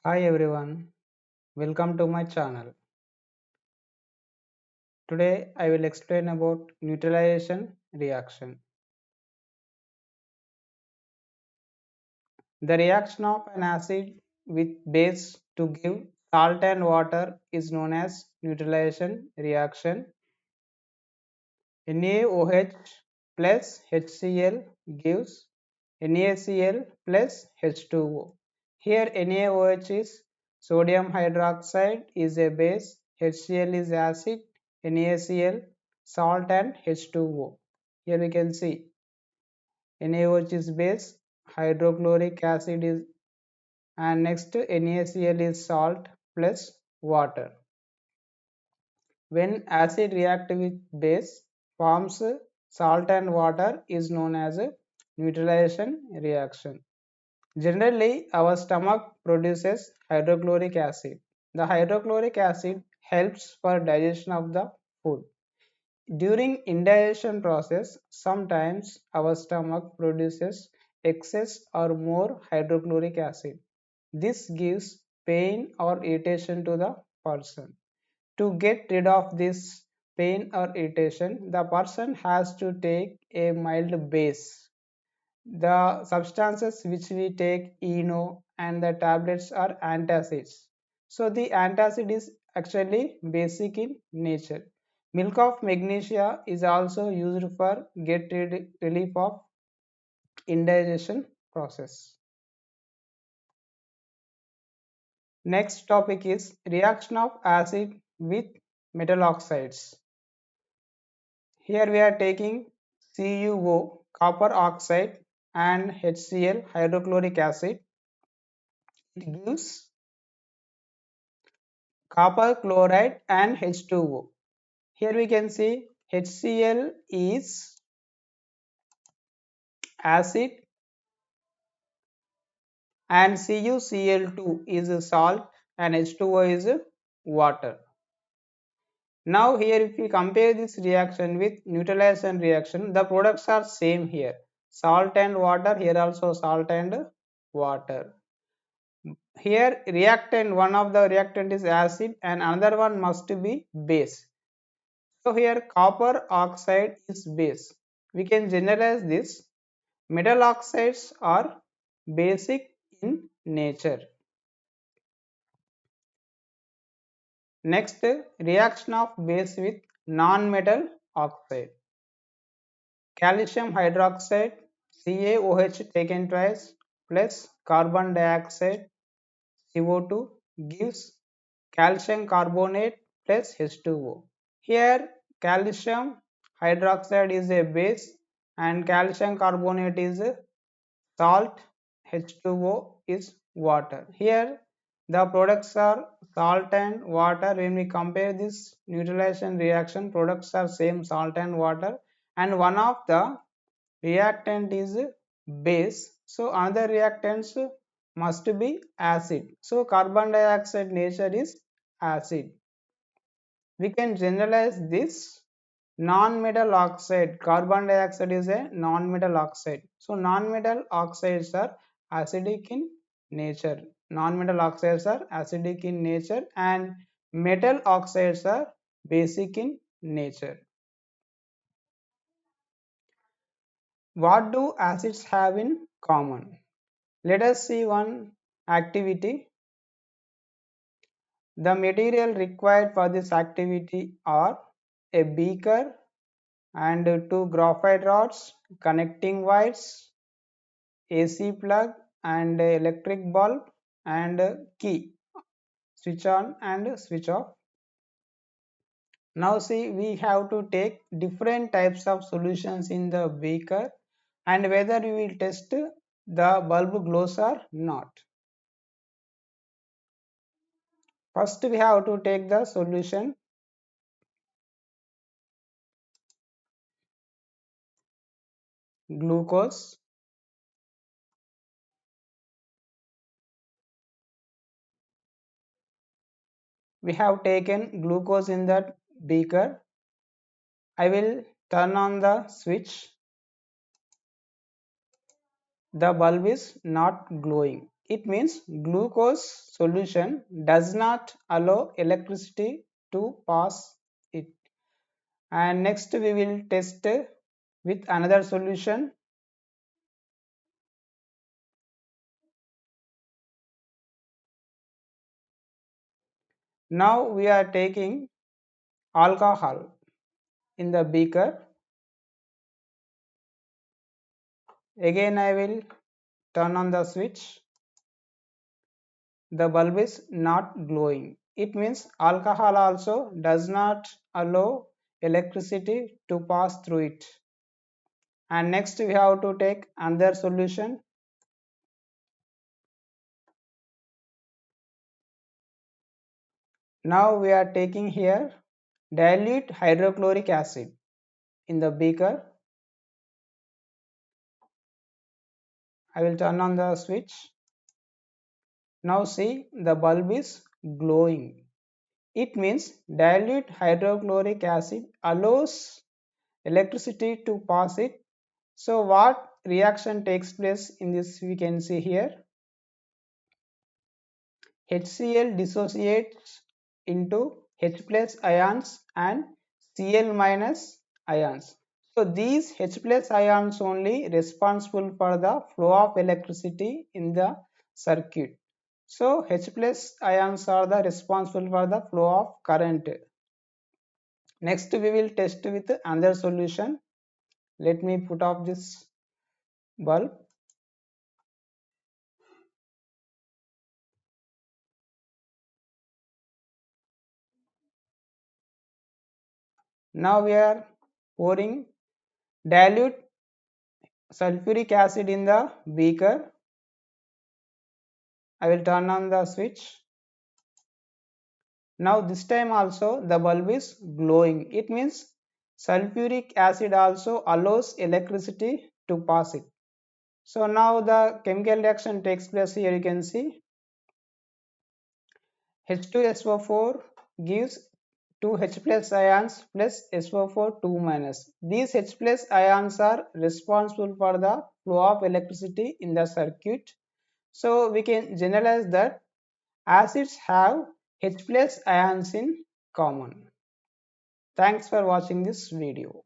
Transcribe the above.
Hi everyone, welcome to my channel. Today I will explain about neutralization reaction. The reaction of an acid with base to give salt and water is known as neutralization reaction. NaOH plus HCl gives NaCl plus H2O. Here NaOH is sodium hydroxide is a base, HCl is acid, NaCl salt and H2O. Here we can see NaOH is base, hydrochloric acid is, and next NaCl is salt plus water. When acid react with base forms salt and water is known as a neutralization reaction. Generally, our stomach produces hydrochloric acid. The hydrochloric acid helps for digestion of the food. During indigestion process, sometimes our stomach produces excess or more hydrochloric acid. This gives pain or irritation to the person. To get rid of this pain or irritation, the person has to take a mild base. The substances which we take, eno, and the tablets are antacids. So the antacid is actually basic in nature. Milk of magnesia is also used for get relief of indigestion process. Next topic is reaction of acid with metal oxides. Here we are taking CuO, copper oxide, and HCl, hydrochloric acid. It gives copper chloride and H2O. Here we can see HCl is acid and CuCl2 is a salt and H2O is water. Now here if we compare this reaction with neutralization reaction, the products are same here. Salt and water, here also salt and water. Here reactant, one of the reactant is acid and another one must be base. So here copper oxide is base. We can generalize this. Metal oxides are basic in nature. Next, reaction of base with non-metal oxide. Calcium hydroxide CaOH taken twice plus carbon dioxide CO2 gives calcium carbonate plus H2O. Here calcium hydroxide is a base and calcium carbonate is a salt, H2O is water. Here the products are salt and water. When we compare this neutralization reaction, products are same salt and water, and one of the reactant is base. So another reactants must be acid. So carbon dioxide nature is acid. We can generalize this non-metal oxide. Carbon dioxide is a non-metal oxide. So non-metal oxides are acidic in nature. Non-metal oxides are acidic in nature and metal oxides are basic in nature. What do acids have in common? Let us see one activity. The material required for this activity are a beaker and two graphite rods, connecting wires, AC plug and electric bulb and key, switch on and switch off. Now see, we have to take different types of solutions in the beaker and whether we will test the bulb glows or not. First we have to take the solution glucose. We have taken glucose in that beaker. I will turn on the switch. The bulb is not glowing. It means glucose solution does not allow electricity to pass it. And next we will test with another solution. Now we are taking alcohol in the beaker. Again I will turn on the switch. The bulb is not glowing. It means alcohol also does not allow electricity to pass through it. And next we have to take another solution. Now we are taking here dilute hydrochloric acid in the beaker. I will turn on the switch. Now see, the bulb is glowing. It means dilute hydrochloric acid allows electricity to pass it. So what reaction takes place in this we can see here. HCl dissociates into H plus ions and Cl minus ions. So these H plus ions only responsible for the flow of electricity in the circuit. So H plus ions are the responsible for the flow of current. Next we will test with another solution. Let me put off this bulb. Now we are pouring dilute sulfuric acid in the beaker. I will turn on the switch. Now this time also the bulb is glowing. It means sulfuric acid also allows electricity to pass it. So now the chemical reaction takes place here. You can see H2SO4 gives 2 H plus ions plus SO4 2 minus. These H plus ions are responsible for the flow of electricity in the circuit. So we can generalize that acids have H plus ions in common. Thanks for watching this video.